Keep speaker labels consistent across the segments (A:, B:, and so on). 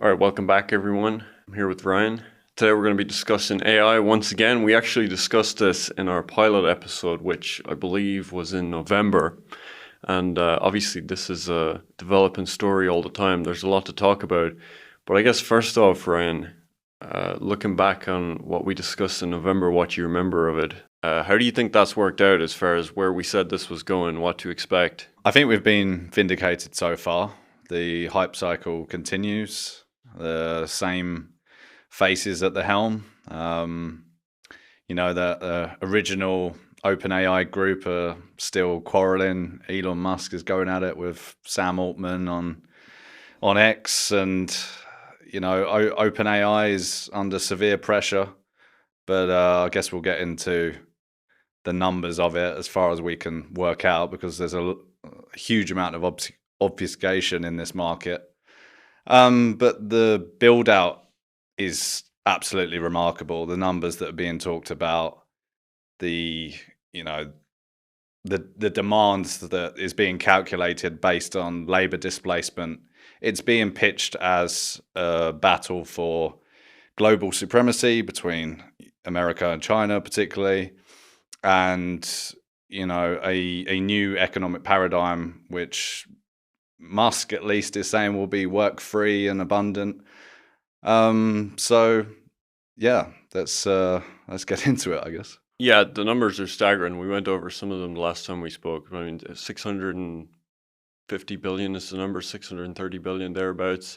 A: All right, welcome back, everyone. I'm here with Ryan. Today we're going to be discussing AI once again. We actually discussed this in our pilot episode, which I believe was in November. And obviously, this is a developing story all the time. There's a lot to talk about. But I guess first off, Ryan, looking back on what we discussed in November, what you remember of it, how do you think that's worked out as far as where we said this was going, what to expect?
B: I think we've been vindicated so far. The hype cycle continues. The same faces at the helm. The original OpenAI group are still quarreling. Elon Musk is going at it with Sam Altman on X, and OpenAI is under severe pressure. But I guess we'll get into the numbers of it as far as we can work out, because there's a huge amount of obfuscation in this market. But the build out is absolutely remarkable. The numbers that are being talked about, the demands that is being calculated based on labor displacement. It's being pitched as a battle for global supremacy between America and China, particularly, and a new economic paradigm, which Musk at least is saying will be work free and abundant. So yeah, let's get into it, I guess.
A: Yeah, the numbers are staggering. We went over some of them the last time we spoke. I mean, 650 billion is the number, 630 billion thereabouts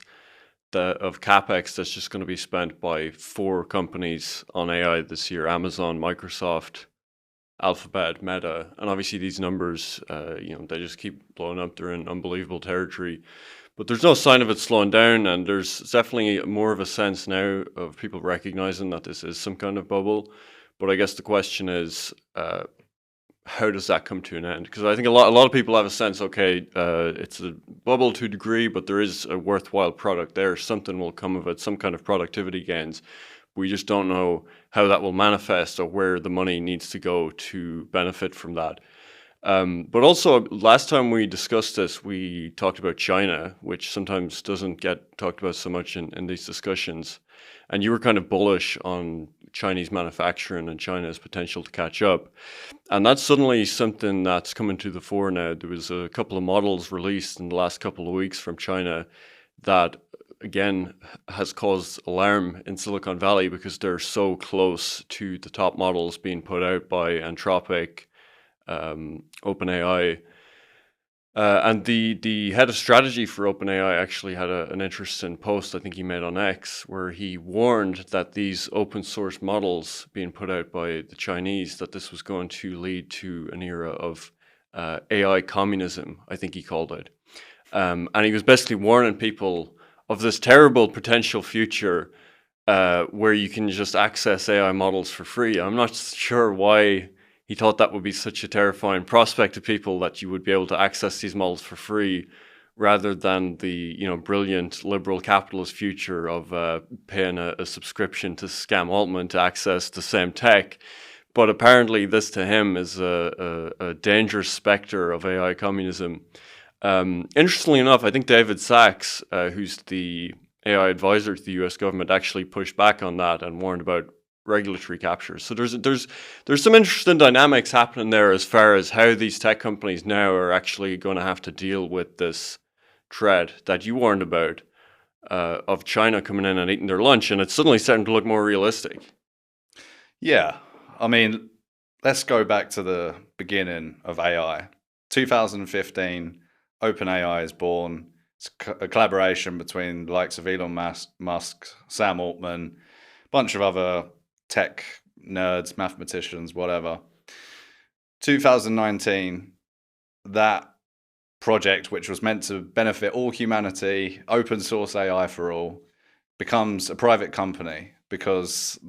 A: of capex that's just going to be spent by 4 companies on AI this year: Amazon, Microsoft, Alphabet, Meta. And obviously these numbers, they just keep blowing up. They're in unbelievable territory. But there's no sign of it slowing down, and there's definitely more of a sense now of people recognizing that this is some kind of bubble. But I guess the question is, how does that come to an end? Because I think a lot of people have a sense, okay, it's a bubble to a degree, but there is a worthwhile product there. Something will come of it, some kind of productivity gains. We just don't know how that will manifest or where the money needs to go to benefit from that. But also, last time we discussed this, we talked about China, which sometimes doesn't get talked about so much in these discussions. And you were kind of bullish on Chinese manufacturing and China's potential to catch up. And that's suddenly something that's coming to the fore now. There was a couple of models released in the last couple of weeks from China that, again, has caused alarm in Silicon Valley because they're so close to the top models being put out by Anthropic, OpenAI. And the head of strategy for OpenAI actually had an interesting post I think he made on X, where he warned that these open source models being put out by the Chinese, that this was going to lead to an era of AI communism, I think he called it. And he was basically warning people of this terrible potential future where you can just access AI models for free. I'm not sure why he thought that would be such a terrifying prospect to people, that you would be able to access these models for free, rather than the brilliant liberal capitalist future of paying a subscription to Scam Altman to access the same tech. But apparently this to him is a dangerous specter of AI communism. Interestingly enough, I think David Sachs, who's the AI advisor to the US government, actually pushed back on that and warned about regulatory captures. So there's some interesting dynamics happening there as far as how these tech companies now are actually going to have to deal with this threat that you warned about, of China coming in and eating their lunch, and it's suddenly starting to look more realistic.
B: Yeah, I mean, let's go back to the beginning of AI. 2015, OpenAI is born. It's a collaboration between the likes of Elon Musk, Sam Altman, a bunch of other tech nerds, mathematicians, whatever. 2019, that project, which was meant to benefit all humanity, open source AI for all, becomes a private company because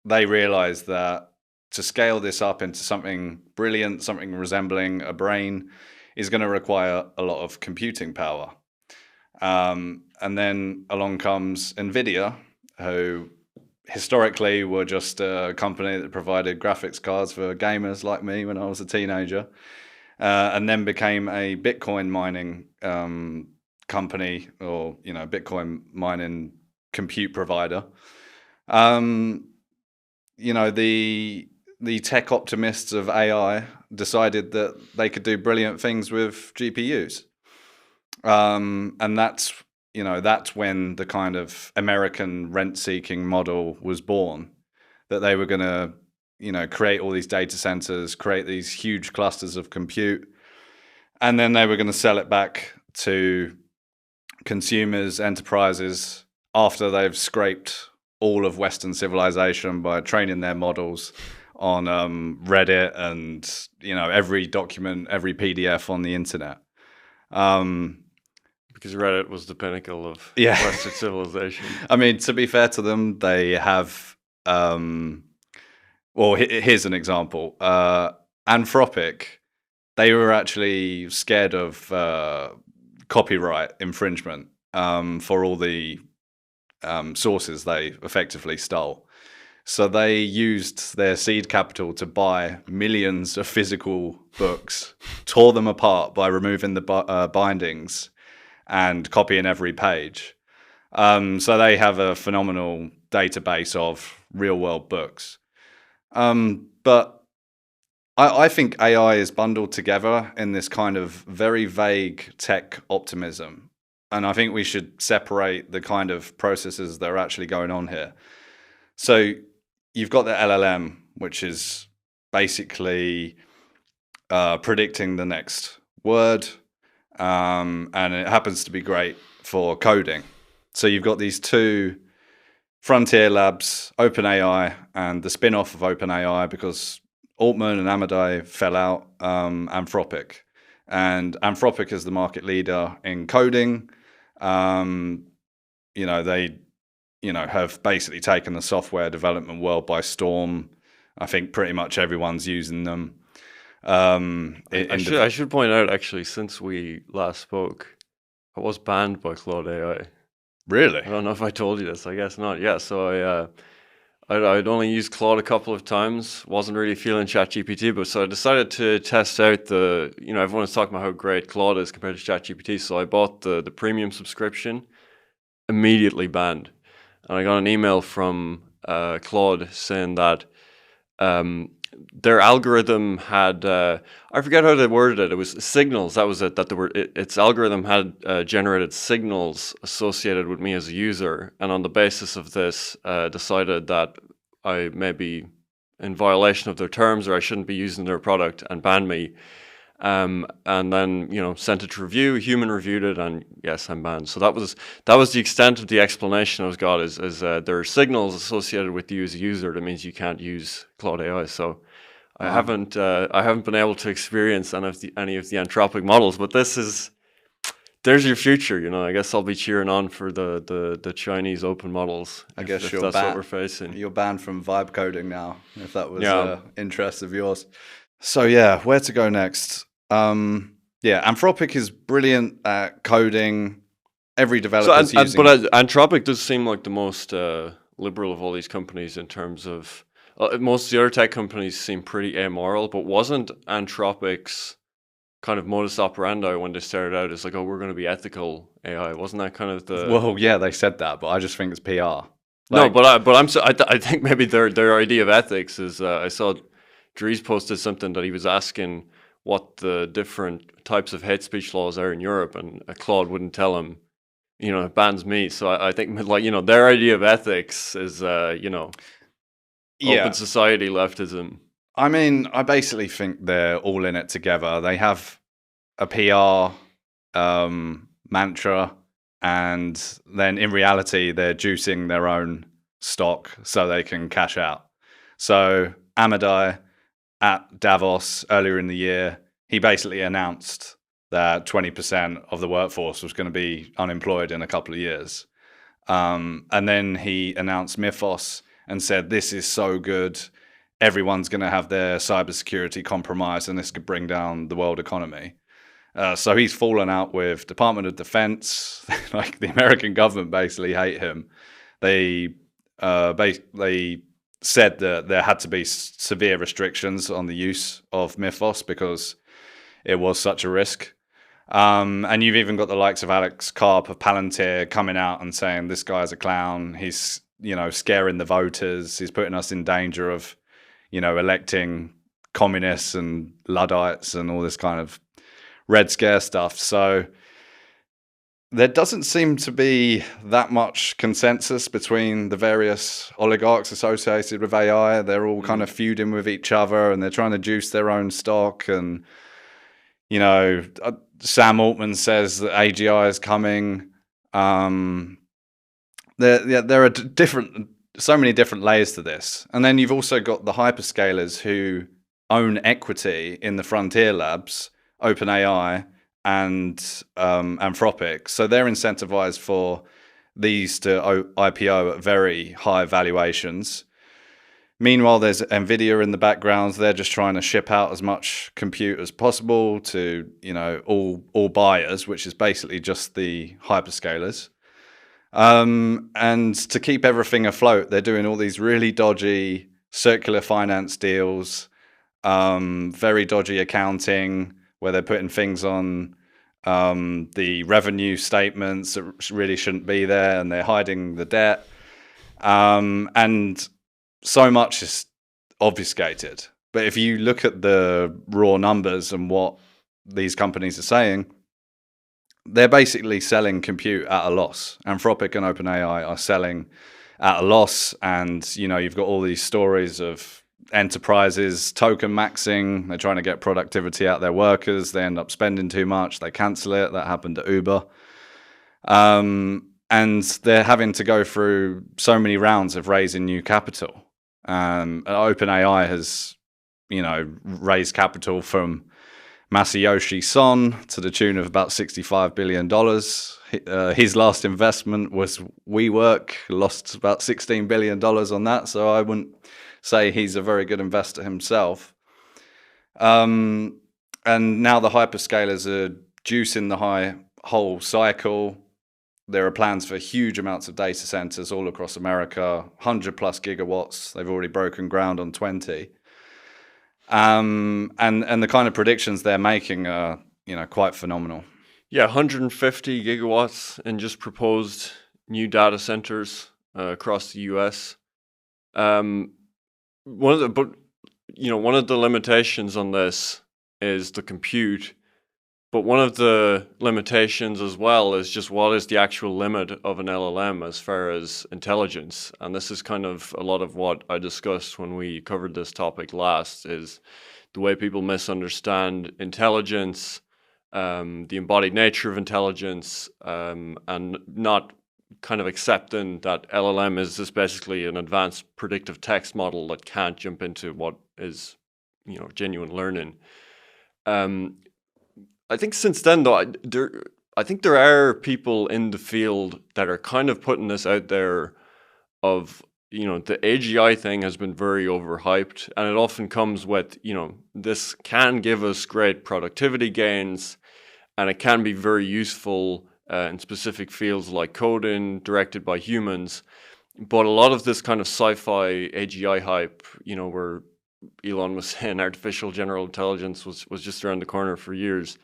B: they realized that to scale this up into something brilliant, something resembling a brain, is going to require a lot of computing power. And then along comes NVIDIA, who historically were just a company that provided graphics cards for gamers like me when I was a teenager, and then became a Bitcoin mining company, or Bitcoin mining compute provider. The tech optimists of AI decided that they could do brilliant things with GPUs. And that's when the kind of American rent-seeking model was born, that they were going to, create all these data centers, create these huge clusters of compute, and then they were going to sell it back to consumers, enterprises, after they've scraped all of Western civilization by training their models on Reddit and, every document, every PDF on the internet.
A: Because Reddit was the pinnacle of Western civilization.
B: I mean, to be fair to them, they have... here's an example. Anthropic, they were actually scared of copyright infringement for all the sources they effectively stole. So they used their seed capital to buy millions of physical books, tore them apart by removing the bindings and copying every page. So they have a phenomenal database of real-world books. But I think AI is bundled together in this kind of very vague tech optimism. And I think we should separate the kind of processes that are actually going on here. So you've got the LLM, which is basically predicting the next word, and it happens to be great for coding. So you've got these two frontier labs, OpenAI and the spin-off of OpenAI, because Altman and Amadei fell out, Anthropic. And Anthropic is the market leader in coding. They have basically taken the software development world by storm. I think pretty much everyone's using them.
A: I should point out, actually, since we last spoke, I was banned by Claude AI.
B: Really?
A: I don't know if I told you this. I guess not. Yeah. So I'd only used Claude a couple of times. Wasn't really feeling ChatGPT, but so I decided to test out everyone is talking about how great Claude is compared to ChatGPT. So I bought the premium subscription, immediately banned. And I got an email from Claude saying that their algorithm had, I forget how they worded it. It was signals. That was it. That its algorithm had generated signals associated with me as a user, and on the basis of this, decided that I may be in violation of their terms, or I shouldn't be using their product, and banned me. And then sent it to review. Human reviewed it, and yes, I'm banned. So that was the extent of the explanation I was got. Is there are signals associated with you as a user that means you can't use Claude AI. So I haven't been able to experience any of the Anthropic models. But there's your future. I guess I'll be cheering on for the Chinese open models.
B: I guess
A: that's what we're facing.
B: You're banned from vibe coding now. If that was interest of yours. So where to go next? Anthropic is brilliant at coding. Every developer's using.
A: But Anthropic does seem like the most liberal of all these companies in terms of most of the other tech companies seem pretty amoral. But wasn't Anthropic's kind of modus operandi when they started out is like, we're going to be ethical AI? Wasn't that kind of the?
B: Well, yeah, they said that, but I just think it's PR.
A: No, but I think maybe their idea of ethics is I saw Dries posted something that he was asking what the different types of hate speech laws are in Europe, and Claude wouldn't tell him, it bans me. So I think their idea of ethics is, open society leftism.
B: I mean, I basically think they're all in it together. They have a PR mantra, and then in reality, they're juicing their own stock so they can cash out. So Amadei at Davos earlier in the year, he basically announced that 20% of the workforce was going to be unemployed in a couple of years. And then he announced Mythos and said, this is so good. Everyone's going to have their cybersecurity compromised, and this could bring down the world economy. So he's fallen out with Department of Defense. Like the American government basically hate him. They said that there had to be severe restrictions on the use of Mythos because it was such a risk. And you've even got the likes of Alex Karp of Palantir coming out and saying this guy's a clown. He's, scaring the voters. He's putting us in danger of, electing communists and Luddites and all this kind of Red Scare stuff. So there doesn't seem to be that much consensus between the various oligarchs associated with AI. They're all kind of feuding with each other, and they're trying to juice their own stock. And, Sam Altman says that AGI is coming. There are so many different layers to this. And then you've also got the hyperscalers who own equity in the frontier labs, OpenAI, and Anthropic. So they're incentivized for these to IPO at very high valuations. Meanwhile, there's Nvidia in the background. They're just trying to ship out as much compute as possible to, all buyers, which is basically just the hyperscalers. And to keep everything afloat, they're doing all these really dodgy circular finance deals, very dodgy accounting, where they're putting things on the revenue statements that really shouldn't be there, and they're hiding the debt. And so much is obfuscated. But if you look at the raw numbers and what these companies are saying, they're basically selling compute at a loss. Anthropic and OpenAI are selling at a loss. And, you've got all these stories of enterprises token maxing. They're trying to get productivity out of their workers. They end up spending too much. They cancel it. That happened at Uber. And they're having to go through so many rounds of raising new capital. OpenAI has, raised capital from Masayoshi Son to the tune of about $65 billion. His last investment was WeWork, lost about $16 billion on that. So I wouldn't say he's a very good investor himself. And now the hyperscalers are juicing the whole cycle. There are plans for huge amounts of data centers all across America, 100 plus gigawatts. They've already broken ground on 20. And the kind of predictions they're making are, quite phenomenal.
A: Yeah, 150 gigawatts in just proposed new data centers across the US. One of the limitations on this is the compute. But one of the limitations as well is just what is the actual limit of an LLM as far as intelligence. And this is kind of a lot of what I discussed when we covered this topic last, is the way people misunderstand intelligence, the embodied nature of intelligence, and not kind of accepting that LLM is just basically an advanced predictive text model that can't jump into what is, genuine learning. I think since then, though, I think there are people in the field that are kind of putting this out there of, the AGI thing has been very overhyped, and it often comes with, this can give us great productivity gains, and it can be very useful in specific fields like coding directed by humans. But a lot of this kind of sci-fi AGI hype, where Elon was saying artificial general intelligence was just around the corner for years.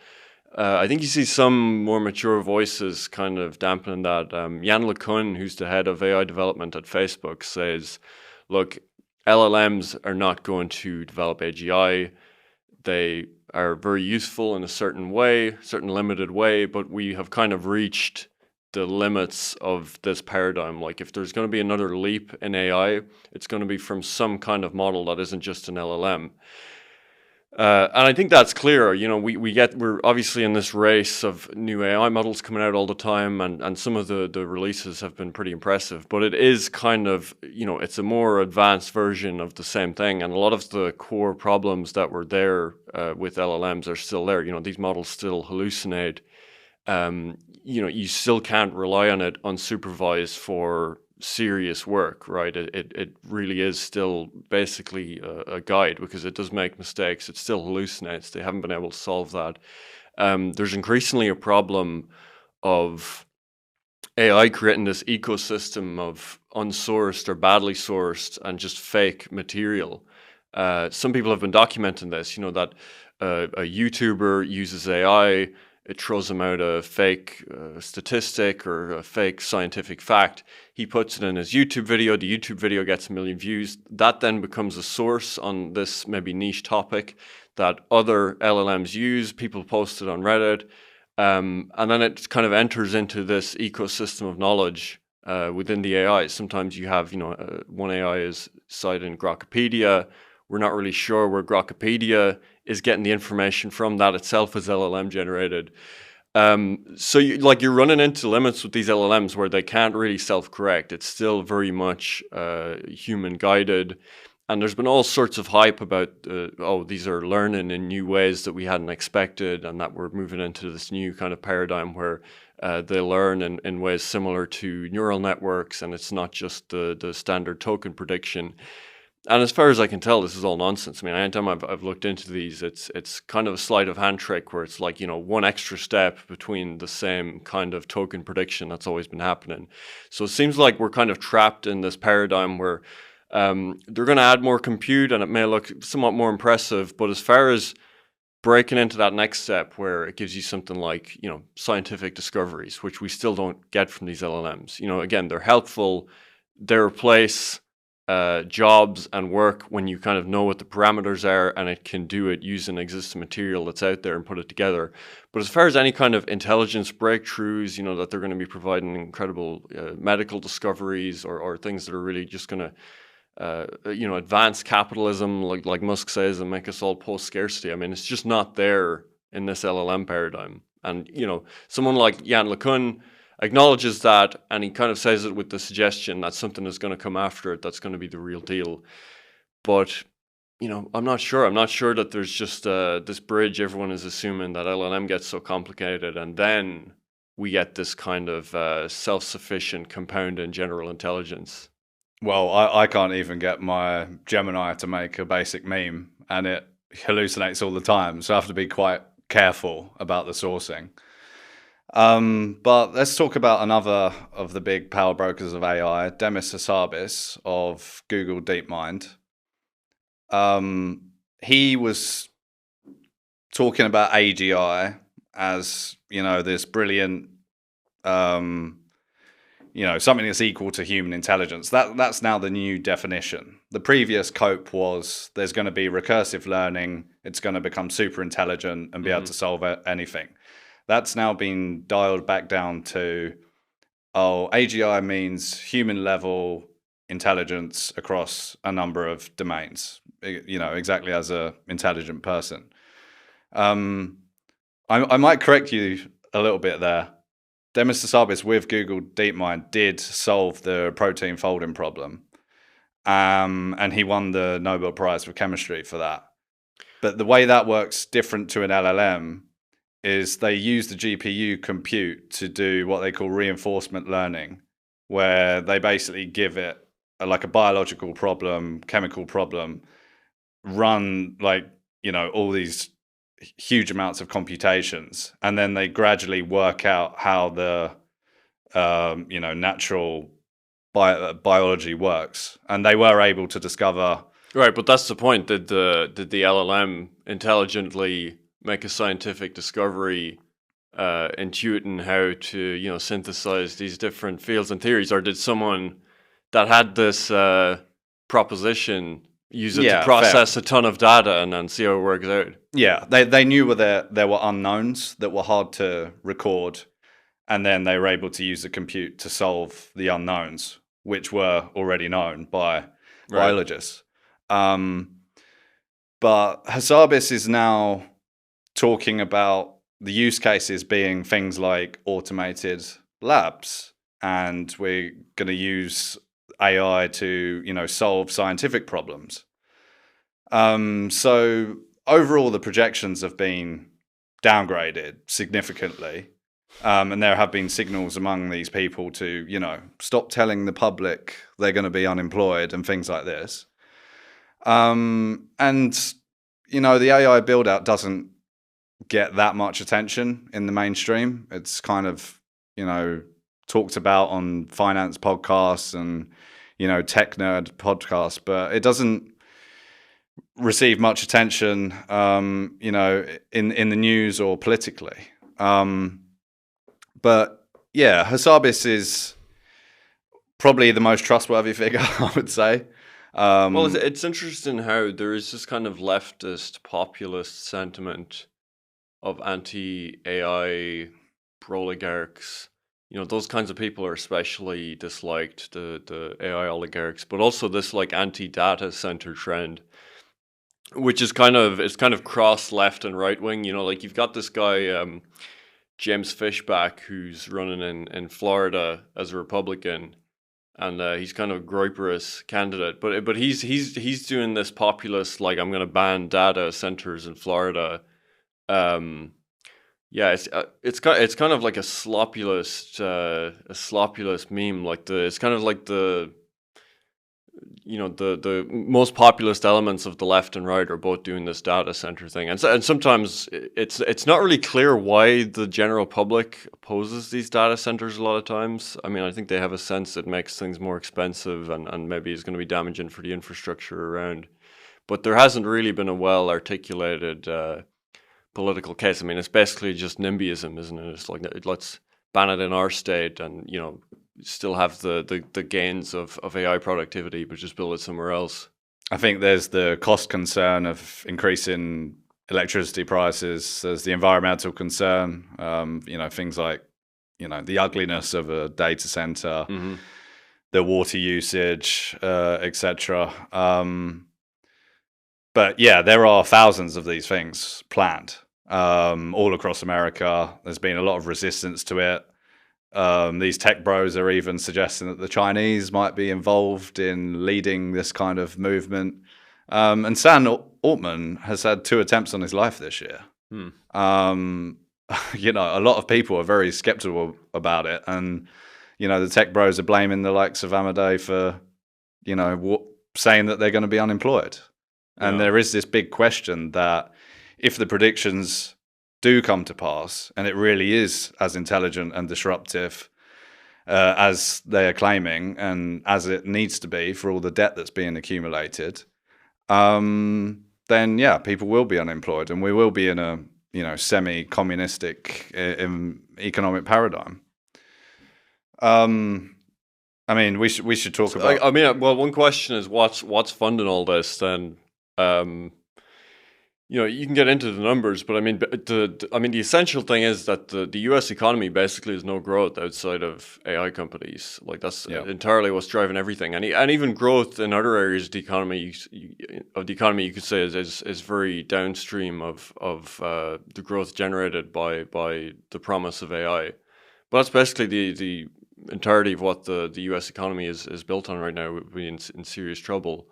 A: I think you see some more mature voices kind of dampening that. Jan LeCun, who's the head of AI development at Facebook, says, look, LLMs are not going to develop AGI. They are very useful in a certain limited way, but we have kind of reached the limits of this paradigm. Like, if there's going to be another leap in AI, it's going to be from some kind of model that isn't just an LLM. And I think that's clear. We're obviously in this race of new AI models coming out all the time, and some of the releases have been pretty impressive, but it is kind of, it's a more advanced version of the same thing. And a lot of the core problems that were there with LLMs are still there. These models still hallucinate. You still can't rely on it unsupervised for serious work, right? It really is still basically a guide, because it does make mistakes. It still hallucinates. They haven't been able to solve that. There's increasingly a problem of AI creating this ecosystem of unsourced or badly sourced and just fake material. Some people have been documenting this, that a YouTuber uses AI, it throws him out a fake statistic or a fake scientific fact. He puts it in his YouTube video. The YouTube video gets 1 million views. That then becomes a source on this maybe niche topic that other LLMs use. People post it on Reddit. And then it kind of enters into this ecosystem of knowledge within the AI. Sometimes you have, one AI is cited in Grokpedia. We're not really sure where Grokpedia is getting the information from. That itself is LLM generated. So you're running into limits with these LLMs where they can't really self-correct. It's still very much human guided. And there's been all sorts of hype about, these are learning in new ways that we hadn't expected, and that we're moving into this new kind of paradigm where they learn in ways similar to neural networks, and it's not just the standard token prediction. And as far as I can tell, this is all nonsense. I mean, anytime I've looked into these, it's kind of a sleight of hand trick where it's like, one extra step between the same kind of token prediction that's always been happening. So it seems like we're kind of trapped in this paradigm where they're going to add more compute and it may look somewhat more impressive. But as far as breaking into that next step where it gives you something like, scientific discoveries, which we still don't get from these LLMs, again, they're helpful. They replace jobs and work when you kind of know what the parameters are, and it can do it using existing material that's out there and put it together. But as far as any kind of intelligence breakthroughs, that they're going to be providing incredible medical discoveries or things that are really just going to advance capitalism, like Musk says, and make us all post-scarcity. I mean, it's just not there in this LLM paradigm. And, someone like Jan LeCun acknowledges that, and he kind of says it with the suggestion that something is going to come after it that's going to be the real deal. But, I'm not sure. I'm not sure that there's just this bridge. Everyone is assuming that LLM gets so complicated, and then we get this kind of self-sufficient compound general intelligence.
B: Well, I can't even get my Gemini to make a basic meme, and it hallucinates all the time. So I have to be quite careful about the sourcing. But let's talk about another of the big power brokers of AI, Demis Hassabis of Google DeepMind. He was talking about AGI as, this brilliant, something that's equal to human intelligence. That's now the new definition. The previous cope was there's going to be recursive learning. It's going to become super intelligent and be able to solve anything. That's now been dialed back down to, AGI means human level intelligence across a number of domains, exactly as a intelligent person. I might correct you a little bit there. Demis Hassabis with Google DeepMind did solve the protein folding problem. And he won the Nobel Prize for chemistry for that. But the way that works different to an LLM is they use the GPU compute to do what they call reinforcement learning, where they basically give it a biological problem, chemical problem, run all these huge amounts of computations, and then they gradually work out how the natural biology works. And they were able to discover.
A: Right, but that's the point. Did the LLM intelligently make a scientific discovery, intuiting how to synthesize these different fields and theories, or did someone that had this proposition use it to process a ton of data and then see how it works out?
B: Yeah, they knew there were unknowns that were hard to record, and then they were able to use the compute to solve the unknowns, which were already known by biologists. But Hassabis is now talking about the use cases being things like automated labs, and we're going to use AI to, solve scientific problems. So overall, the projections have been downgraded significantly. And there have been signals among these people to, stop telling the public they're going to be unemployed and things like this. And, the AI build out doesn't get that much attention in the mainstream. It's kind of, talked about on finance podcasts and, tech nerd podcasts, but it doesn't receive much attention, in the news or politically. But yeah, Hassabis is probably the most trustworthy figure, I would say.
A: Well, it's interesting how there is this kind of leftist populist sentiment of anti-AI oligarchs. Those kinds of people are especially disliked, the AI oligarchs, but also this like anti-data center trend, which is it's kind of cross left and right wing. Like you've got this guy James Fishback who's running in Florida as a Republican, and he's kind of a groiperous candidate, but he's doing this populist like I'm going to ban data centers in Florida. Um, yeah, it's kind of like a sloppulist meme. It's kind of like the most populist elements of the left and right are both doing this data center thing, and sometimes it's not really clear why the general public opposes these data centers. A lot of times, I mean, I think they have a sense it makes things more expensive and maybe is going to be damaging for the infrastructure around. But there hasn't really been a well articulated political case. I mean, it's basically just NIMBYism, isn't it? It's like, let's ban it in our state, and still have the gains of AI productivity, but just build it somewhere else.
B: I think there's the cost concern of increasing electricity prices. There's the environmental concern. Things like the ugliness of a data center, the water usage, etc. But yeah, there are thousands of these things planned all across America. There's been a lot of resistance to it. These tech bros are even suggesting that the Chinese might be involved in leading this kind of movement. And Sam Altman has had 2 attempts on his life this year. A lot of people are very skeptical about it. And, the tech bros are blaming the likes of Amadei for, saying that they're going to be unemployed. And there is this big question that if the predictions do come to pass, and it really is as intelligent and disruptive as they are claiming, and as it needs to be for all the debt that's being accumulated, then yeah, people will be unemployed, and we will be in a semi-communistic economic paradigm. I mean, we should talk about.
A: I mean, well, one question is what's funding all this then. You can get into the numbers, but I mean, the essential thing is that the U.S. economy basically has no growth outside of AI companies. Like that's entirely what's driving everything, and even growth in other areas of the economy, you could say is very downstream of the growth generated by the promise of AI. But that's basically the entirety of what the U.S. economy is built on right now. Would be in serious trouble.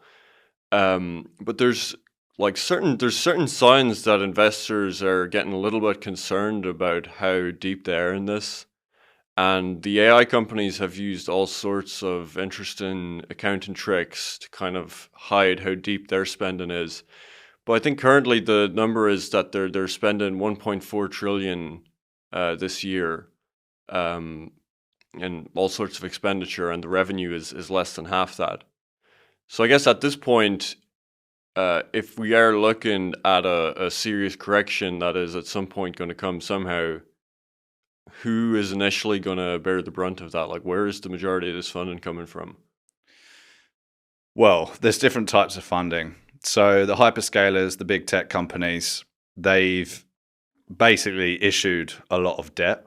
A: But there's certain signs that investors are getting a little bit concerned about how deep they are in this. And the AI companies have used all sorts of interesting accounting tricks to kind of hide how deep their spending is. But I think currently the number is that they're spending 1.4 trillion this year in all sorts of expenditure, and the revenue is less than half that. So I guess at this point, if we are looking at a serious correction that is at some point going to come somehow, who is initially going to bear the brunt of that? Like, where is the majority of this funding coming from?
B: Well, there's different types of funding. So the hyperscalers, the big tech companies, they've basically issued a lot of debt.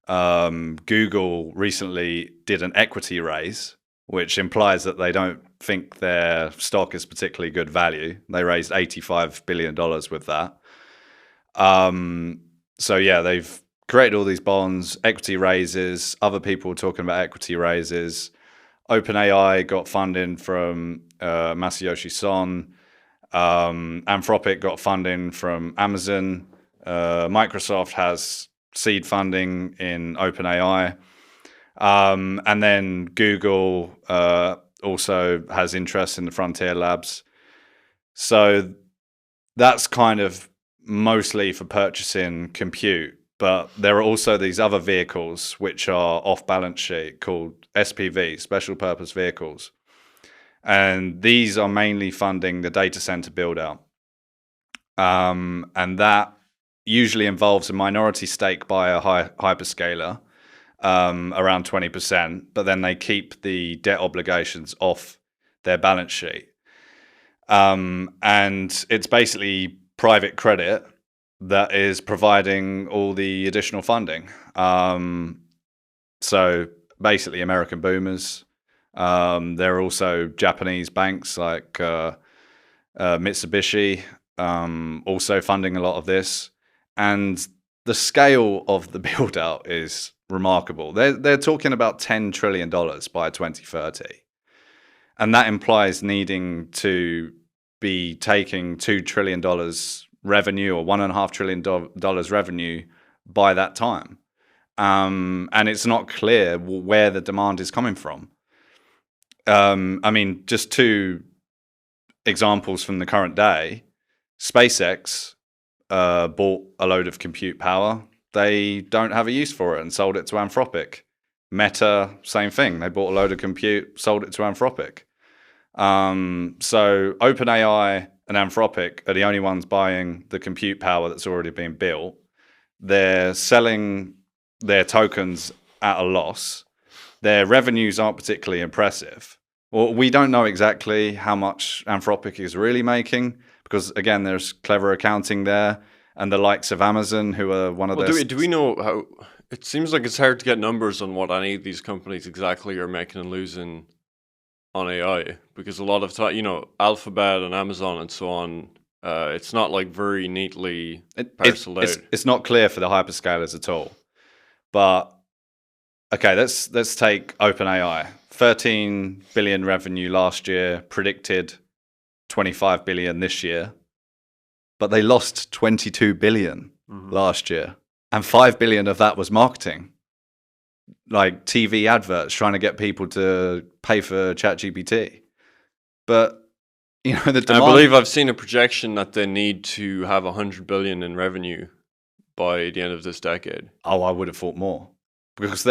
B: Google recently did an equity raise, which implies that they don't think their stock is particularly good value. They raised $85 billion with that. So yeah, they've created all these bonds, equity raises, other people talking about equity raises. OpenAI got funding from Masayoshi Son. Anthropic got funding from Amazon. Microsoft has seed funding in OpenAI. And then Google also has interest in the Frontier Labs. So that's kind of mostly for purchasing compute. But there are also these other vehicles which are off balance sheet called SPV, special purpose vehicles. And these are mainly funding the data center build out. And that, usually involves a minority stake by a hyperscaler, around 20%, but then they keep the debt obligations off their balance sheet. And it's basically private credit that is providing all the additional funding. So basically American boomers. There are also Japanese banks like Mitsubishi, also funding a lot of this. And the scale of the build out is remarkable. They're talking about $10 trillion by 2030. And that implies needing to be taking $2 trillion revenue or $1.5 trillion revenue by that time. And it's not clear where the demand is coming from. I mean, just two examples from the current day. SpaceX bought a load of compute power. They don't have a use for it and sold it to Anthropic. Meta, same thing. They bought a load of compute, sold it to Anthropic. So OpenAI and Anthropic are the only ones buying the compute power that's already been built. They're selling their tokens at a loss. Their revenues aren't particularly impressive. Well, we don't know exactly how much Anthropic is really making because, again, there's clever accounting there. And the likes of Amazon, who are one of their...
A: Do we know how... It seems like it's hard to get numbers on what any of these companies exactly are making and losing on AI. Because a lot of time, you know, Alphabet and Amazon and so on, it's not like very neatly parceled out.
B: It's not clear for the hyperscalers at all. But, okay, let's take OpenAI. 13 billion revenue last year, predicted 25 billion this year. But they lost 22 billion last year. And 5 billion of that was marketing. Like TV adverts trying to get people to pay for ChatGPT. But, you know, the demand...
A: I believe I've seen a projection that they need to have 100 billion in revenue by the end of this decade.
B: Oh, I would have thought more. Because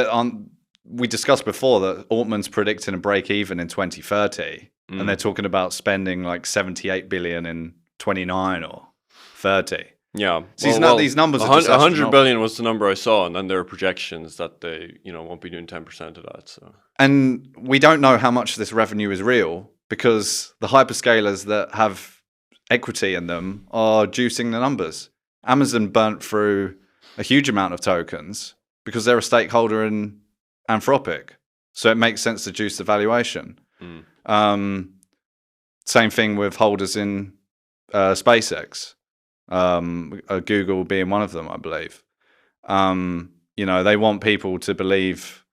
B: we discussed before that Altman's predicting a break even in 2030. And they're talking about spending like 78 billion in 29 or 30.
A: Yeah.
B: So these numbers are
A: 100 billion was the number I saw, and then there are projections that they, you know, won't be doing 10% of that. So,
B: and we don't know how much this revenue is real because the hyperscalers that have equity in them are juicing the numbers. Amazon burnt through a huge amount of tokens because they're a stakeholder in Anthropic. So it makes sense to juice the valuation. Same thing with holders in SpaceX. Google being one of them, I believe. You know, they want people to believe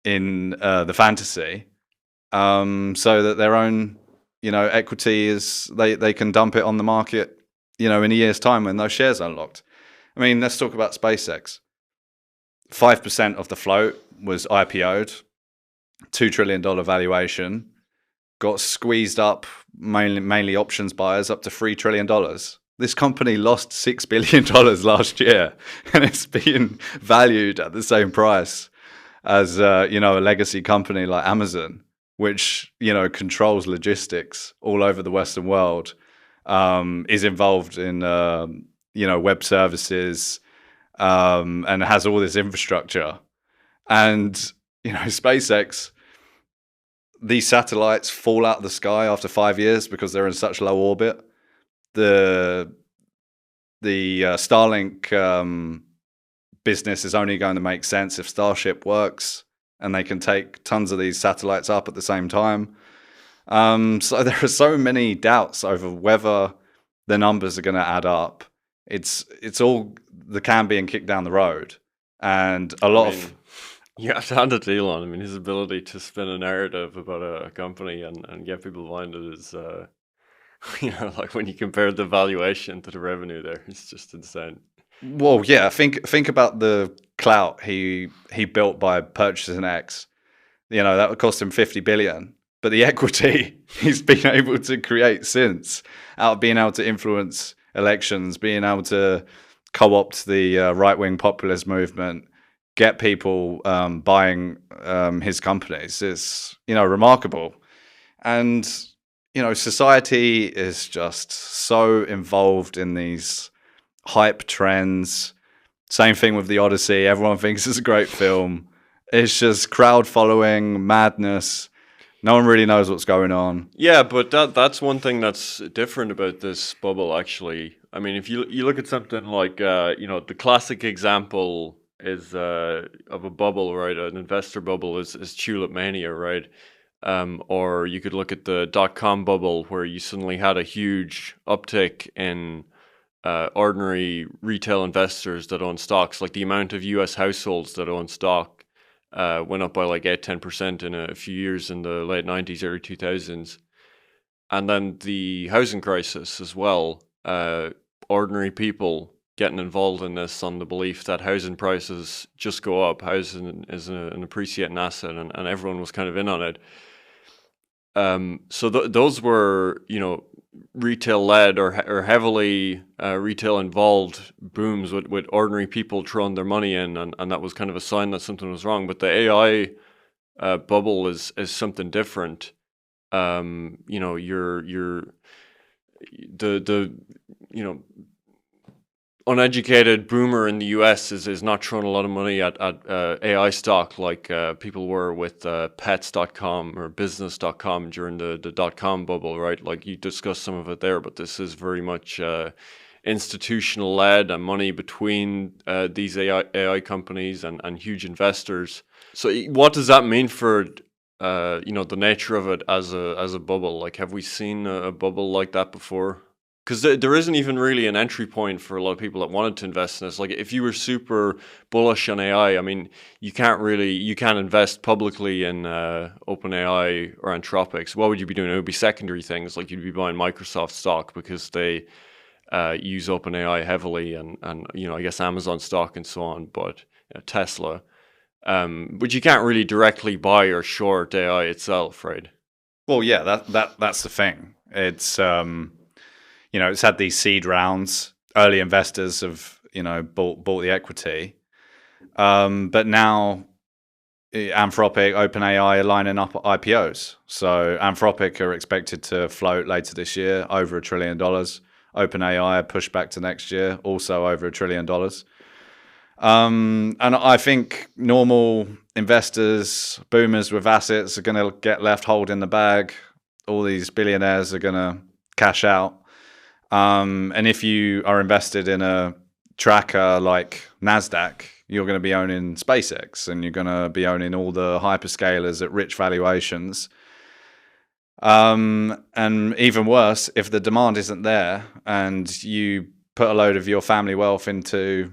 B: in the fantasy so that their own, you know, equity is, they can dump it on the market, you know, in a year's time when those shares are unlocked. I mean, let's talk about SpaceX. 5% of the float was IPO'd, $2 trillion valuation, got squeezed up, mainly options buyers, up to $3 trillion. This company lost $6 billion last year, and it's being valued at the same price as you know, a legacy company like Amazon, which, you know, controls logistics all over the Western world, is involved in you know, web services, and has all this infrastructure. And, you know, SpaceX, these satellites fall out of the sky after 5 years because they're in such low orbit. The Starlink business is only going to make sense if Starship works and they can take tons of these satellites up at the same time. So there are so many doubts over whether the numbers are going to add up. It's all the can being kicked down the road, and a lot of...
A: You have to hand it to Elon. I mean, his ability to spin a narrative about a company and get people behind it is, you know, like when you compare the valuation to the revenue there, it's just insane.
B: Well, yeah, think about the clout he built by purchasing X. You know, that would cost him 50 billion. But the equity he's been able to create since, out of being able to influence elections, being able to co-opt the right-wing populist movement, get people buying his companies, is, you know, remarkable. And, you know, society is just so involved in these hype trends. Same thing with the Odyssey. Everyone thinks it's a great film. It's just crowd following, madness. No one really knows what's going on.
A: Yeah, but that's one thing that's different about this bubble, actually. I mean, if you look at something like the classic example is of a bubble, right? An investor bubble is tulip mania, right? Or you could look at the .com bubble, where you suddenly had a huge uptick in ordinary retail investors that own stocks. Like the amount of U.S. households that own stock went up by like 8-10% in a few years in the late 90s, early 2000s. And then the housing crisis as well. Ordinary people getting involved in this on the belief that housing prices just go up. Housing is an appreciating asset, and everyone was kind of in on it. So those were, retail led or heavily retail involved booms with ordinary people throwing their money in, and that was kind of a sign that something was wrong. But the AI bubble is something different. You're the uneducated boomer in the US is not throwing a lot of money at AI stock like people were with pets.com or business.com during the .com bubble, right? Like you discussed some of it there, but this is very much institutional led and money between these AI companies and huge investors. So what does that mean for the nature of it as a bubble? Like, have we seen a bubble like that before? Because there isn't even really an entry point for a lot of people that wanted to invest in this. Like, if you were super bullish on AI, I mean, you can't invest publicly in OpenAI or Anthropic. So what would you be doing? It would be secondary things, like you'd be buying Microsoft stock because they use OpenAI heavily, and I guess Amazon stock and so on, but Tesla. But you can't really directly buy or short AI itself, right?
B: Well, yeah, that's the thing. It's it's had these seed rounds. Early investors have bought the equity, but now Anthropic, OpenAI are lining up IPOs. So Anthropic are expected to float later this year over $1 trillion. OpenAI are pushed back to next year, also over $1 trillion. And I think normal investors, boomers with assets, are going to get left holding the bag. All these billionaires are going to cash out. And if you are invested in a tracker like NASDAQ, you're going to be owning SpaceX, and you're going to be owning all the hyperscalers at rich valuations. And even worse, if the demand isn't there and you put a load of your family wealth into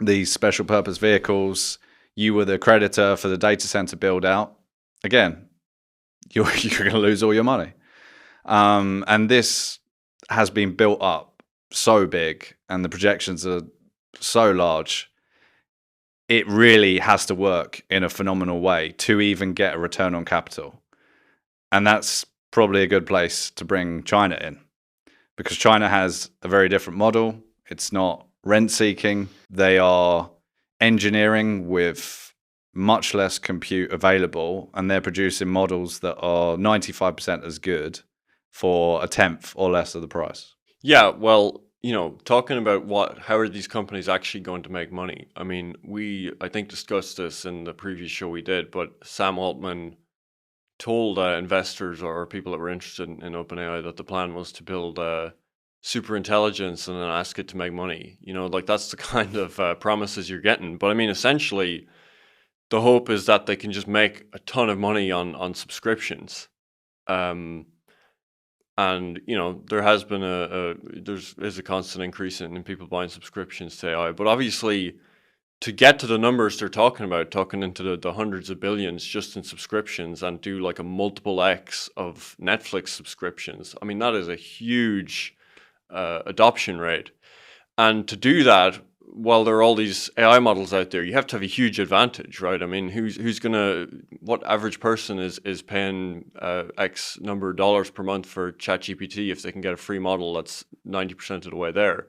B: these special purpose vehicles, you were the creditor for the data center build out, again, you're going to lose all your money. And this has been built up so big, and the projections are so large, it really has to work in a phenomenal way to even get a return on capital. And that's probably a good place to bring China in, because China has a very different model. It's not rent seeking. They are engineering with much less compute available, and they're producing models that are 95% as good for a tenth or less of the price.
A: Yeah, well, talking about how are these companies actually going to make money? I mean, I think discussed this in the previous show we did, but Sam Altman told investors or people that were interested in OpenAI that the plan was to build super intelligence and then ask it to make money. Like that's the kind of promises you're getting. But I mean, essentially, the hope is that they can just make a ton of money on subscriptions. And there has been there's a constant increase in people buying subscriptions to AI. But obviously, to get to the numbers they're talking into the hundreds of billions just in subscriptions, and do like a multiple X of Netflix subscriptions, I mean, that is a huge adoption rate. And to do that, while there are all these AI models out there, you have to have a huge advantage, right? I mean, what average person is paying X number of dollars per month for ChatGPT if they can get a free model that's 90% of the way there?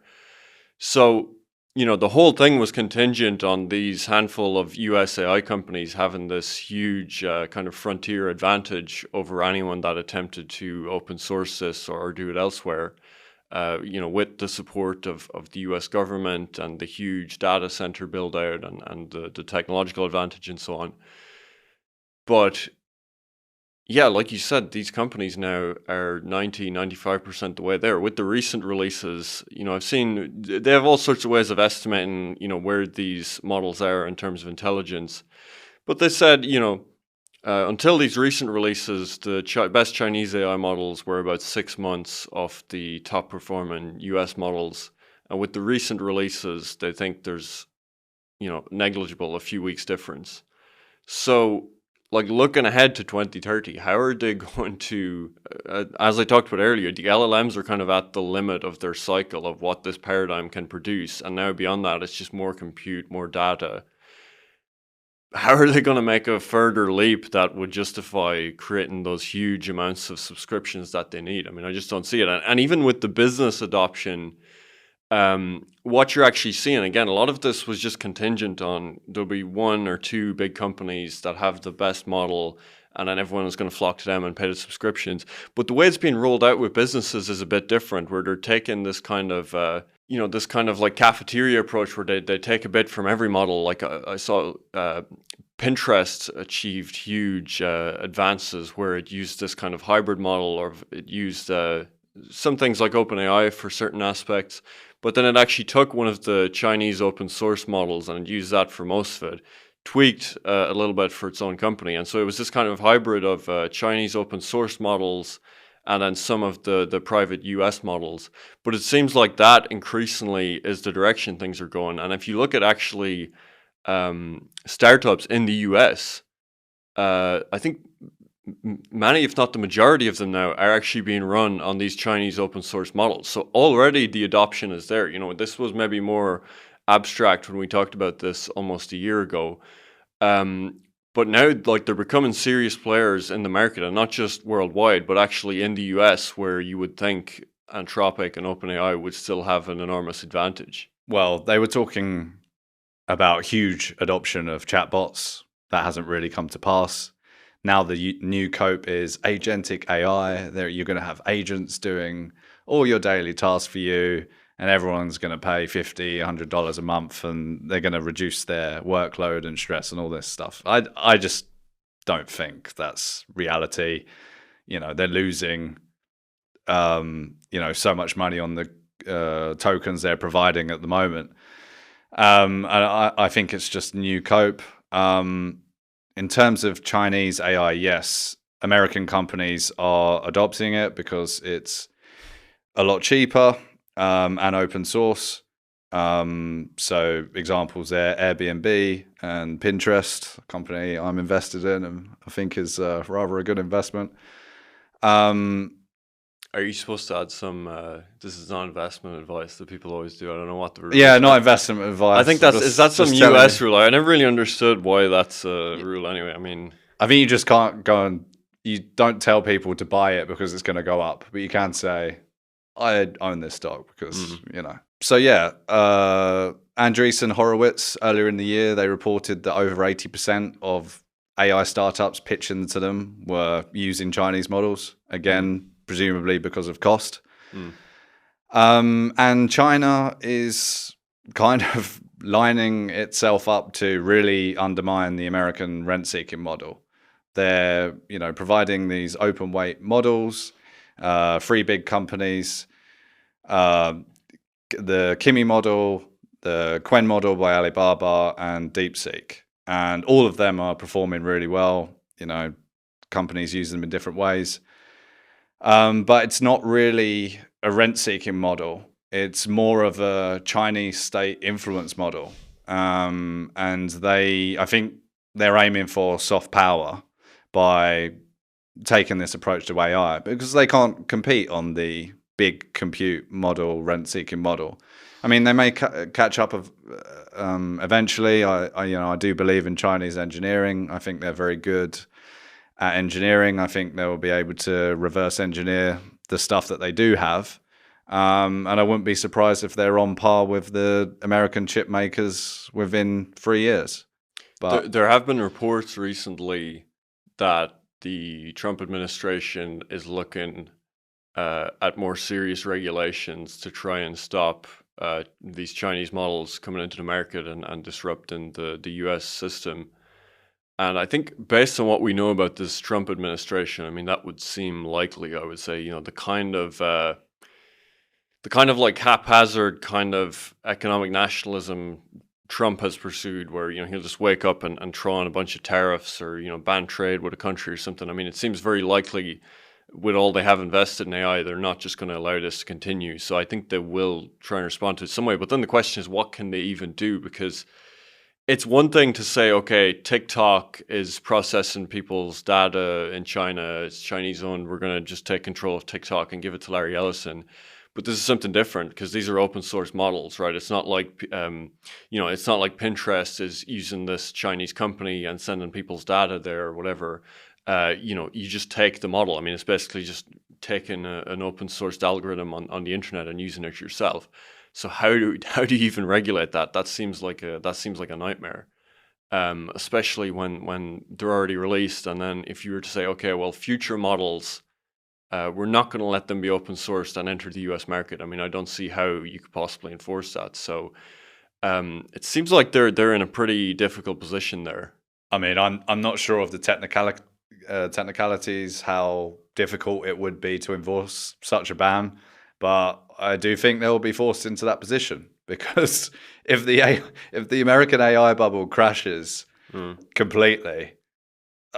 A: So, the whole thing was contingent on these handful of US AI companies having this huge kind of frontier advantage over anyone that attempted to open source this or do it elsewhere. with the support of the US government and the huge data center build out and the technological advantage and so on. But yeah, like you said, these companies now are 95% the way there. With the recent releases, I've seen they have all sorts of ways of estimating, where these models are in terms of intelligence. But they said, until these recent releases, the best Chinese AI models were about 6 months off the top performing US models. And with the recent releases, they think there's, negligible, a few weeks difference. So, like looking ahead to 2030, how are they going to, as I talked about earlier, the LLMs are kind of at the limit of their cycle of what this paradigm can produce. And now beyond that, it's just more compute, more data. How are they going to make a further leap that would justify creating those huge amounts of subscriptions that they need? I mean, I just don't see it. And even with the business adoption, what you're actually seeing, again, a lot of this was just contingent on there'll be one or two big companies that have the best model, and then everyone is going to flock to them and pay the subscriptions. But the way it's being rolled out with businesses is a bit different, where they're taking this kind of this kind of like cafeteria approach where they take a bit from every model. Like I saw Pinterest achieved huge advances where it used this kind of hybrid model, or it used some things like OpenAI for certain aspects, but then it actually took one of the Chinese open source models and used that for most of it, tweaked a little bit for its own company. And so it was this kind of hybrid of Chinese open source models and then some of the private US models. But it seems like that increasingly is the direction things are going. And if you look at actually startups in the US, I think many, if not the majority of them now, are actually being run on these Chinese open source models. So already the adoption is there. This was maybe more abstract when we talked about this almost a year ago. But now, like, they're becoming serious players in the market, and not just worldwide, but actually in the US, where you would think Anthropic and OpenAI would still have an enormous advantage.
B: Well, they were talking about huge adoption of chatbots. That hasn't really come to pass. Now the new cope is agentic AI. You're going to have agents doing all your daily tasks for you, and everyone's going to pay $50, $100 a month, and they're going to reduce their workload and stress and all this stuff. I just don't think that's reality. They're losing, so much money on the tokens they're providing at the moment. And I think it's just new cope. In terms of Chinese AI, yes, American companies are adopting it because it's a lot cheaper and open source. So examples there, Airbnb and Pinterest, a company I'm invested in and I think is rather a good investment.
A: Are you supposed to add some, this is not investment advice that people always do? I don't know what the rule
B: is.
A: Not
B: investment advice.
A: I think is that some US rule? I never really understood why that's a rule anyway. I think
B: you just can't go and, you don't tell people to buy it because it's going to go up, but you can say, I own this stock because, So yeah, Andreessen Horowitz, earlier in the year, they reported that over 80% of AI startups pitching to them were using Chinese models. Again, presumably because of cost. And China is kind of lining itself up to really undermine the American rent-seeking model. They're, providing these open weight models, three big companies, the Kimi model, the Quen model by Alibaba, and DeepSeek. And all of them are performing really well. Companies use them in different ways. But it's not really a rent-seeking model. It's more of a Chinese state influence model. And I think they're aiming for soft power by taking this approach to AI because they can't compete on the big compute model, rent-seeking model. I mean, they may catch up eventually. I do believe in Chinese engineering. I think they're very good at engineering. I think they will be able to reverse engineer the stuff that they do have. And I wouldn't be surprised if they're on par with the American chip makers within 3 years. But
A: there have been reports recently that the Trump administration is looking at more serious regulations to try and stop these Chinese models coming into the market and disrupting the US system. And I think based on what we know about this Trump administration, I mean, that would seem likely, I would say, the kind of like haphazard kind of economic nationalism Trump has pursued, where he'll just wake up and throw on a bunch of tariffs or ban trade with a country or something. I mean, it seems very likely with all they have invested in AI, they're not just going to allow this to continue. So I think they will try and respond to it some way. But then the question is, what can they even do? Because it's one thing to say, okay, TikTok is processing people's data in China. It's Chinese owned. We're going to just take control of TikTok and give it to Larry Ellison. But this is something different because these are open source models, right? It's not like, it's not like Pinterest is using this Chinese company and sending people's data there or whatever. You just take the model. I mean, it's basically just taking an open sourced algorithm on the internet and using it yourself. So how do you even regulate that? That seems like a nightmare, especially when they're already released. And then if you were to say, okay, well, future models, we're not going to let them be open sourced and enter the US market. I mean, I don't see how you could possibly enforce that. So it seems like they're in a pretty difficult position there.
B: I mean, I'm not sure of the technicalities, how difficult it would be to enforce such a ban, but I do think they'll be forced into that position because if the American AI bubble crashes completely,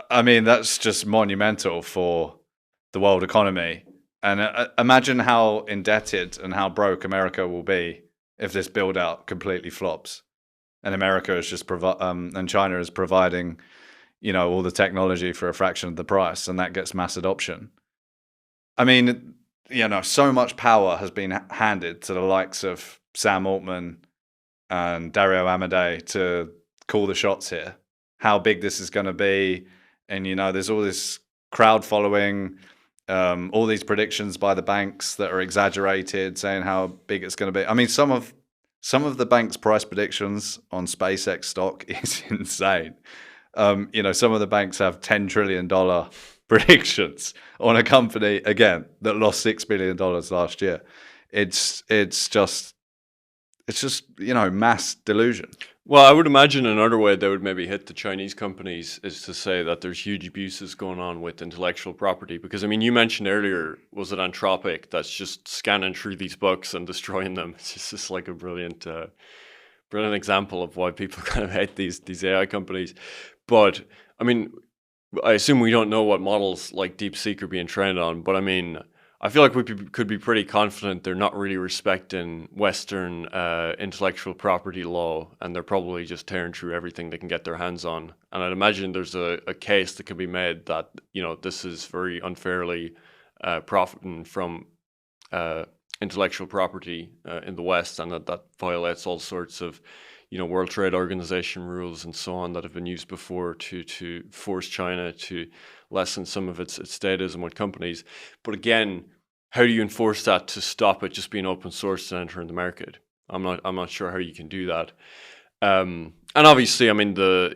B: I mean, that's just monumental for the world economy. And imagine how indebted and how broke America will be if this build out completely flops, and America is just and China is providing, all the technology for a fraction of the price, and that gets mass adoption. I mean, so much power has been handed to the likes of Sam Altman and Dario Amodei to call the shots here. How big this is going to be, and there's all this crowd following. All these predictions by the banks that are exaggerated, saying how big it's going to be. I mean, some of the banks' price predictions on SpaceX stock is insane. Some of the banks have $10 trillion predictions on a company, again, that lost $6 billion last year. It's just mass delusion.
A: Well, I would imagine another way they would maybe hit the Chinese companies is to say that there's huge abuses going on with intellectual property. Because, I mean, you mentioned earlier, was it Anthropic that's just scanning through these books and destroying them? It's just like a brilliant example of why people kind of hate these AI companies. But, I mean, I assume we don't know what models like DeepSeek are being trained on. But, I mean, I feel like we could be pretty confident they're not really respecting Western intellectual property law, and they're probably just tearing through everything they can get their hands on. And I'd imagine there's a case that can be made that this is very unfairly profiting from intellectual property in the West, and that violates all sorts of World Trade Organization rules and so on that have been used before to force China to lessen some of its statism with companies. But again, how do you enforce that to stop it just being open source and entering the market? I'm not sure how you can do that. And obviously, I mean, to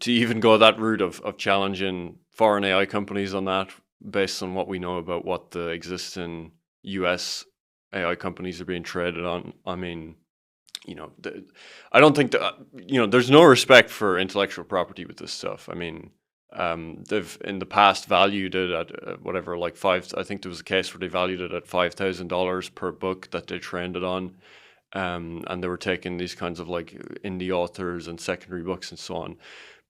A: even go that route of challenging foreign AI companies on that, based on what we know about what the existing US AI companies are being traded on, I mean, I don't think that, there's no respect for intellectual property with this stuff. I mean, they've in the past valued it at whatever, like I think there was a case where they valued it at $5,000 per book that they trained it on. And they were taking these kinds of like indie authors and secondary books and so on.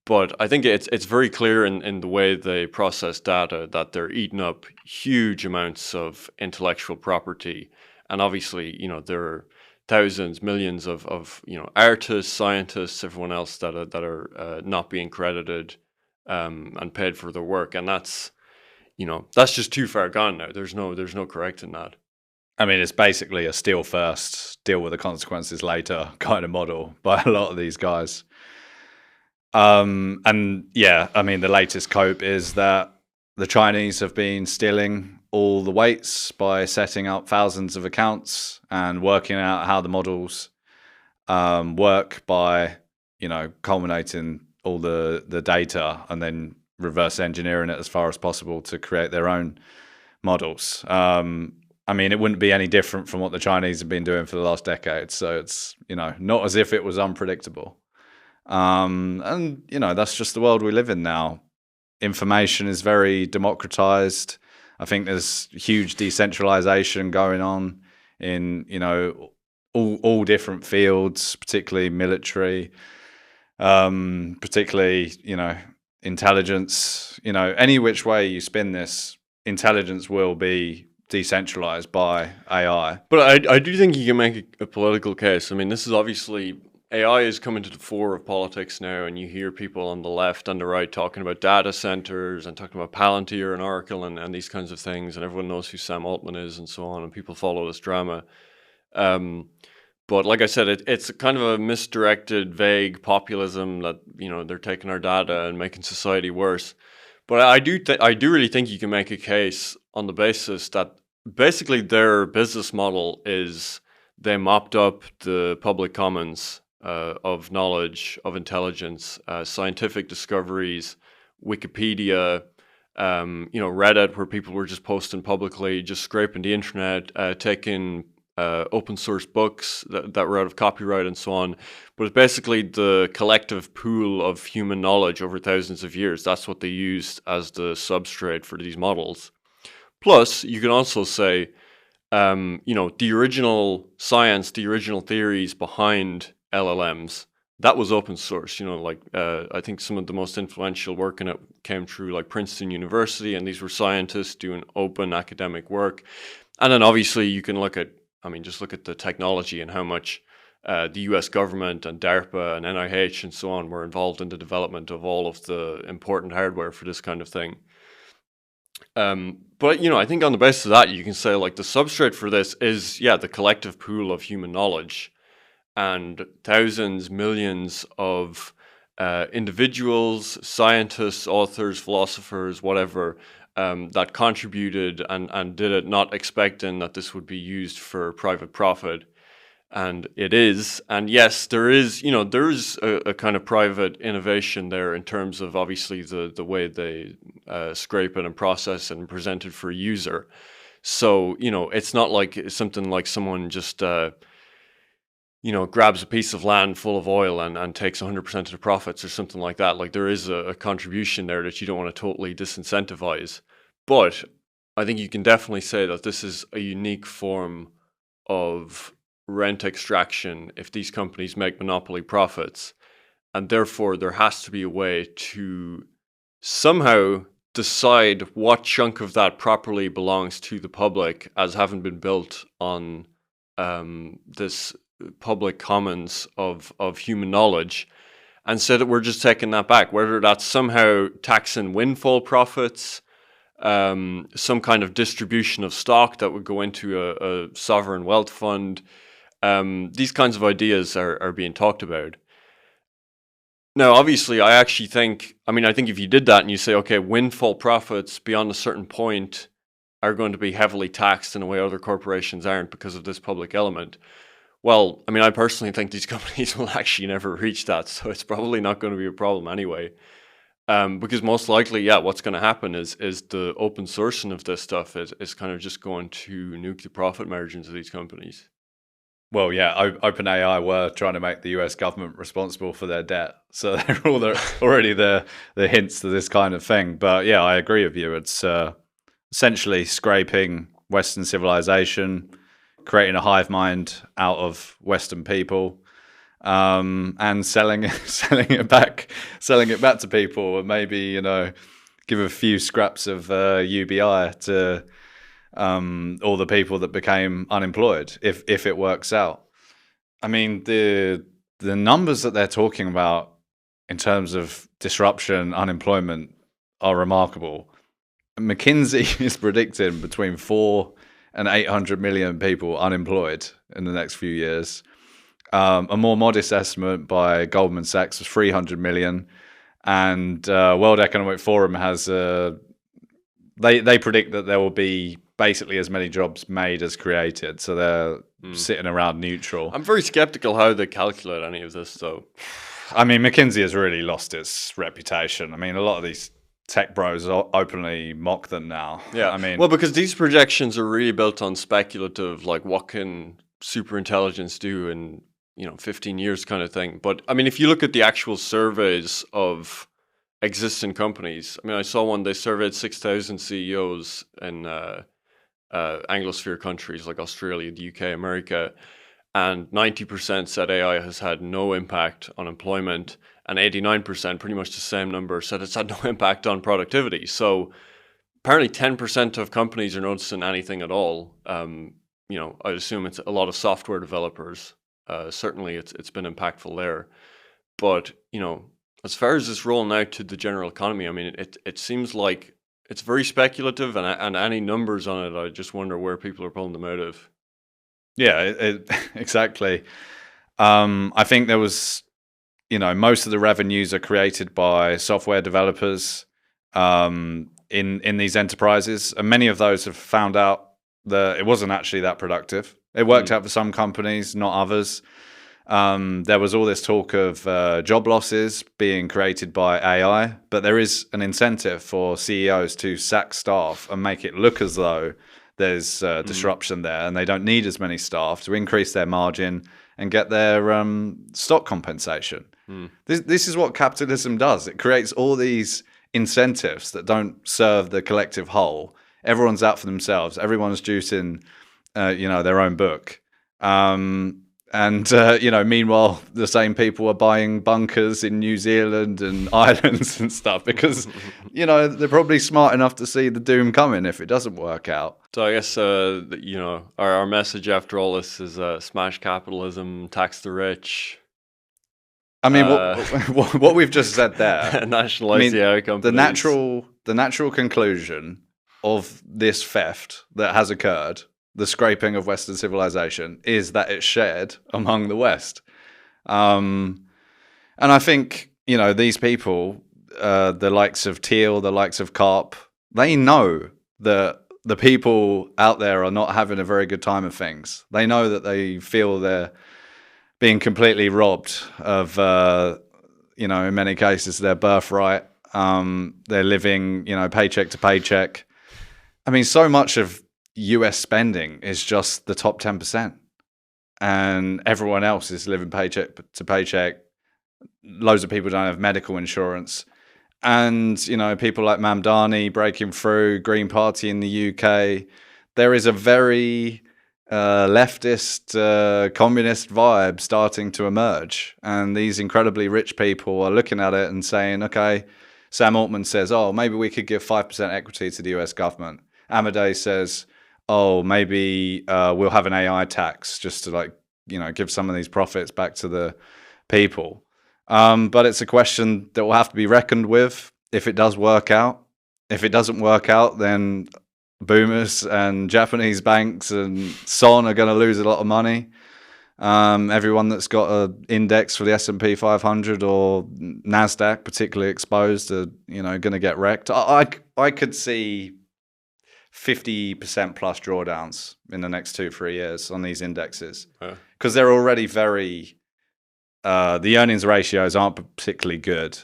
A: But I think it's very clear in the way they process data that they're eating up huge amounts of intellectual property. And obviously, there are thousands, millions of artists, scientists, everyone else that are not being credited and paid for their work, and that's just too far gone now. There's no correcting that.
B: I mean, it's basically a steal first, deal with the consequences later kind of model by a lot of these guys. And yeah, I mean, the latest cope is that the Chinese have been stealing all the weights by setting up thousands of accounts and working out how the models work by, culminating all the data and then reverse engineering it as far as possible to create their own models. I mean, it wouldn't be any different from what the Chinese have been doing for the last decade. So it's, not as if it was unpredictable. And, that's just the world we live in now. Information is very democratized. I think there's huge decentralization going on in, all different fields, particularly military, particularly, intelligence. Any which way you spin this, intelligence will be decentralized by AI.
A: But I do think you can make a political case. I mean, this is obviously, AI is coming to the fore of politics now, and you hear people on the left and the right talking about data centers and talking about Palantir and Oracle and these kinds of things, and everyone knows who Sam Altman is and so on, and people follow this drama. But like I said, it's kind of a misdirected, vague populism that, they're taking our data and making society worse. But I do really think you can make a case on the basis that basically their business model is they mopped up the public commons of knowledge, of intelligence, scientific discoveries, Wikipedia, Reddit, where people were just posting publicly, just scraping the internet, taking open source books that were out of copyright and so on. But it's basically the collective pool of human knowledge over thousands of years. That's what they used as the substrate for these models. Plus, you can also say, the original science, the original theories behind LLMs, that was open source. I think some of the most influential work in it came through like Princeton University, and these were scientists doing open academic work. And then obviously you can just look at the technology and how much the US government and DARPA and NIH and so on were involved in the development of all of the important hardware for this kind of thing. But I think on the basis of that, you can say like the substrate for this is, the collective pool of human knowledge, and thousands, millions of individuals, scientists, authors, philosophers, whatever, that contributed and did it not expecting that this would be used for private profit. And it is. And yes, there is a kind of private innovation there in terms of obviously the way they scrape it and process it and present it for a user. So, it's not like something like someone just, grabs a piece of land full of oil and takes 100% of the profits or something like that. Like there is a contribution there that you don't want to totally disincentivize. But I think you can definitely say that this is a unique form of rent extraction if these companies make monopoly profits, and therefore there has to be a way to somehow decide what chunk of that properly belongs to the public as having been built on this public commons of human knowledge, and say that we're just taking that back, whether that's somehow taxing windfall profits, some kind of distribution of stock that would go into a sovereign wealth fund. These kinds of ideas are being talked about. Now, obviously, I think if you did that and you say, okay, windfall profits beyond a certain point are going to be heavily taxed in a way other corporations aren't because of this public element. Well, I personally think these companies will actually never reach that, so it's probably not going to be a problem anyway. Because most likely, what's going to happen is the open sourcing of this stuff is kind of just going to nuke the profit margins of these companies.
B: Well, OpenAI were trying to make the US government responsible for their debt. So they're already the hints to this kind of thing. But I agree with you. It's essentially scraping Western civilization, creating a hive mind out of Western people, and selling it back to people, and maybe give a few scraps of UBI to all the people that became unemployed if it works out. I mean, the numbers that they're talking about in terms of disruption, unemployment are remarkable. McKinsey is predicting between 4 and 800 million people unemployed in the next few years. A more modest estimate by Goldman Sachs was 300 million, and World Economic Forum has they predict that there will be basically as many jobs made as created, so they're sitting around neutral.
A: I'm very skeptical how they calculate any of this, though.
B: I mean, McKinsey has really lost its reputation. I mean, a lot of these tech bros openly mock them now.
A: Yeah,
B: I mean,
A: well, because these projections are really built on speculative, like what can super intelligence do in 15 years kind of thing. But I mean, if you look at the actual surveys of existing companies, I mean, I saw one, they surveyed 6,000 CEOs in Anglosphere countries like Australia, the UK, America, and 90% said AI has had no impact on employment, and 89%, pretty much the same number, said it's had no impact on productivity. So apparently 10% of companies are noticing anything at all. I'd assume it's a lot of software developers. Certainly it's been impactful there. But, as far as this rolling out to the general economy, I mean, it seems like it's very speculative, and any numbers on it, I just wonder where people are pulling them out of.
B: Yeah, exactly. I think there was, most of the revenues are created by software developers in these enterprises, and many of those have found out that it wasn't actually that productive. It worked out for some companies, not others. There was all this talk of job losses being created by AI, but there is an incentive for CEOs to sack staff and make it look as though there's disruption there, and they don't need as many staff to increase their margin and get their stock compensation. This is what capitalism does. It creates all these incentives that don't serve the collective whole. Everyone's out for themselves. Everyone's juicing, their own book. Meanwhile, the same people are buying bunkers in New Zealand and islands and stuff because, they're probably smart enough to see the doom coming if it doesn't work out.
A: So I guess, our message after all this is smash capitalism, tax the rich.
B: I mean, what we've just said there,
A: nationalize the AI companies.
B: The natural conclusion of this theft that has occurred, the scraping of Western civilization, is that it's shared among the West. And I think, these people, the likes of Thiel, the likes of Karp, they know that the people out there are not having a very good time of things. They know that they feel they're being completely robbed of, in many cases, their birthright. They're living, paycheck to paycheck. I mean, so much of US spending is just the top 10%, and everyone else is living paycheck to paycheck. Loads of people don't have medical insurance, and people like Mamdani breaking through, Green Party in the UK. There is a very leftist communist vibe starting to emerge, and these incredibly rich people are looking at it and saying, okay, Sam Altman says, oh, maybe we could give 5% equity to the US government. Amadei says, oh, maybe we'll have an AI tax just to give some of these profits back to the people. But it's a question that will have to be reckoned with if it does work out. If it doesn't work out, then boomers and Japanese banks and Son are going to lose a lot of money. Everyone that's got an index for the S&P 500 or NASDAQ particularly exposed are, going to get wrecked. I could see 50% plus drawdowns in the next 2-3 years on these indexes because they're already very the earnings ratios aren't particularly good.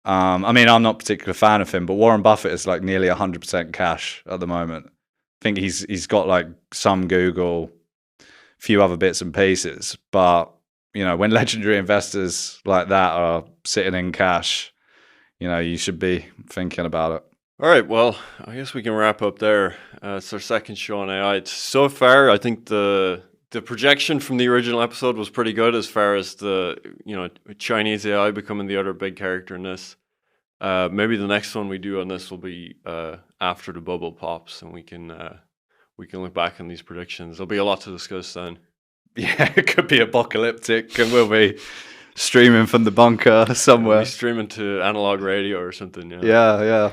B: I mean, I'm not a particular fan of him, but Warren Buffett is like nearly 100% cash at the moment. I think he's got like some Google, a few other bits and pieces, but when legendary investors like that are sitting in cash, you should be thinking about it.
A: All right, well, I guess we can wrap up there. It's our second show on AI. So far, I think the projection from the original episode was pretty good as far as the Chinese AI becoming the other big character in this. Maybe the next one we do on this will be after the bubble pops, and we can look back on these predictions. There'll be a lot to discuss then.
B: Yeah, it could be apocalyptic, and we'll be streaming from the bunker somewhere.
A: We'll be streaming to analog radio or something.
B: Yeah.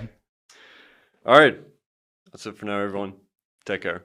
A: All right. That's it for now, everyone. Take care.